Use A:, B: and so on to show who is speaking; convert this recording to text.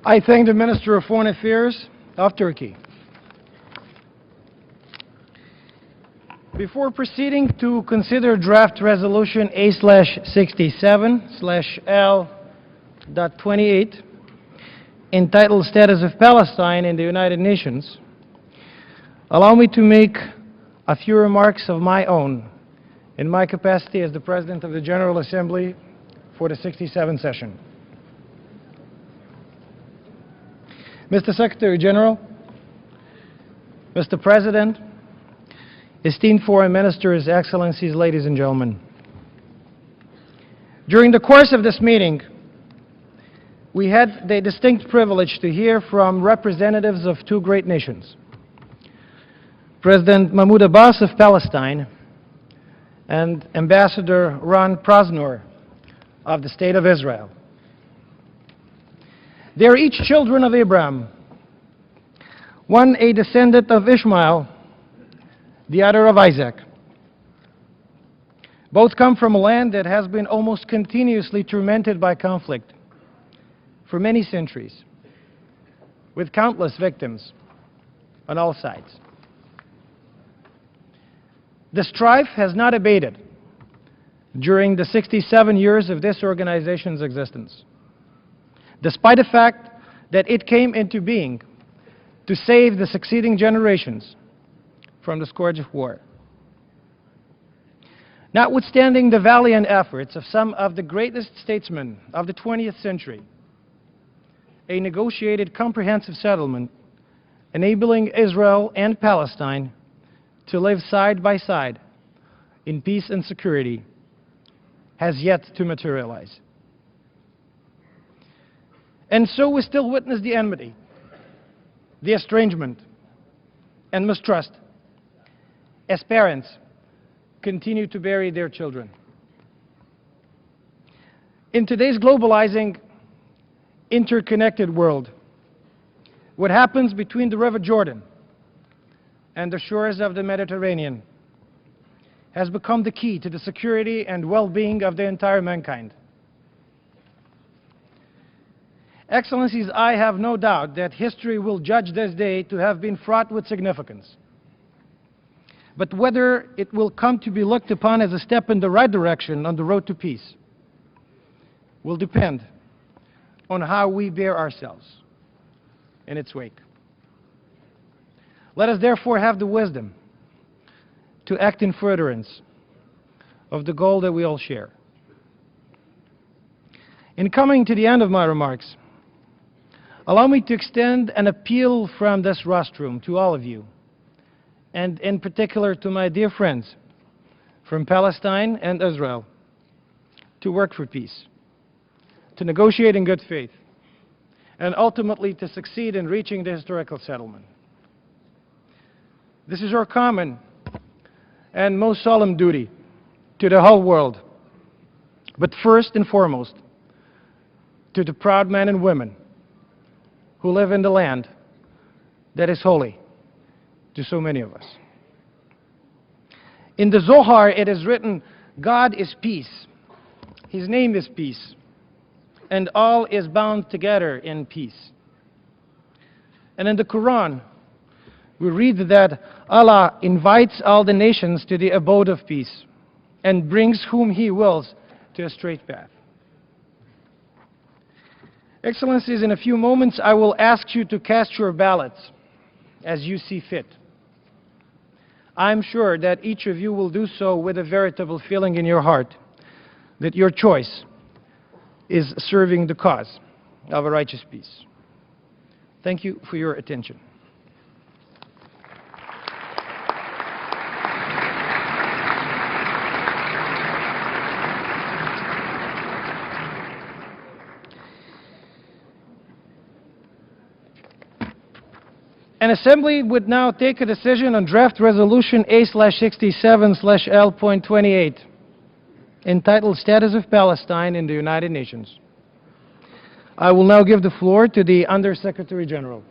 A: I thank the Minister of Foreign Affairs of Turkey. Before proceeding to consider draft resolution A/67/L.28 entitled Status of Palestine in the United Nations, allow me to make a few remarks of my own in my capacity as the President of the General Assembly for the 67th session. Mr. Secretary General, Mr. President, esteemed foreign ministers, excellencies, ladies and gentlemen. During the course of this meeting, we had the distinct privilege to hear from representatives of two great nations, President Mahmoud Abbas of Palestine and Ambassador Ron Prosnor of the State of Israel. They are each children of Abraham, one a descendant of Ishmael, the other of Isaac. Both come from a land that has been almost continuously tormented by conflict for many centuries, with countless victims on all sides. The strife has not abated during the 67 years of this organization's existence, despite the fact that it came into being to save the succeeding generations from the scourge of war. Notwithstanding the valiant efforts of some of the greatest statesmen of the 20th century, a negotiated comprehensive settlement enabling Israel and Palestine to live side by side in peace and security has yet to materialize. And so we still witness the enmity, the estrangement, and mistrust as parents continue to bury their children. In today's globalizing, interconnected world, what happens between the River Jordan and the shores of the Mediterranean has become the key to the security and well-being of the entire mankind. Excellencies, I have no doubt that history will judge this day to have been fraught with significance. But whether it will come to be looked upon as a step in the right direction on the road to peace will depend on how we bear ourselves in its wake. Let us therefore have the wisdom to act in furtherance of the goal that we all share. In coming to the end of my remarks, allow me to extend an appeal from this rostrum to all of you, and in particular to my dear friends from Palestine and Israel, to work for peace, to negotiate in good faith, and ultimately to succeed in reaching the historical settlement. This is our common and most solemn duty to the whole world, but first and foremost to the proud men and women who live in the land that is holy to so many of us. In the Zohar it is written, God is peace, His name is peace, and all is bound together in peace. And in the Quran we read that Allah invites all the nations to the abode of peace and brings whom He wills to a straight path. Excellencies, in a few moments I will ask you to cast your ballots as you see fit. I'm sure that each of you will do so with a veritable feeling in your heart that your choice is serving the cause of a righteous peace. Thank you for your attention. An assembly would now take a decision on draft resolution A/67/L.28 entitled Status of Palestine in the United Nations. I will now give the floor to the Under Secretary General.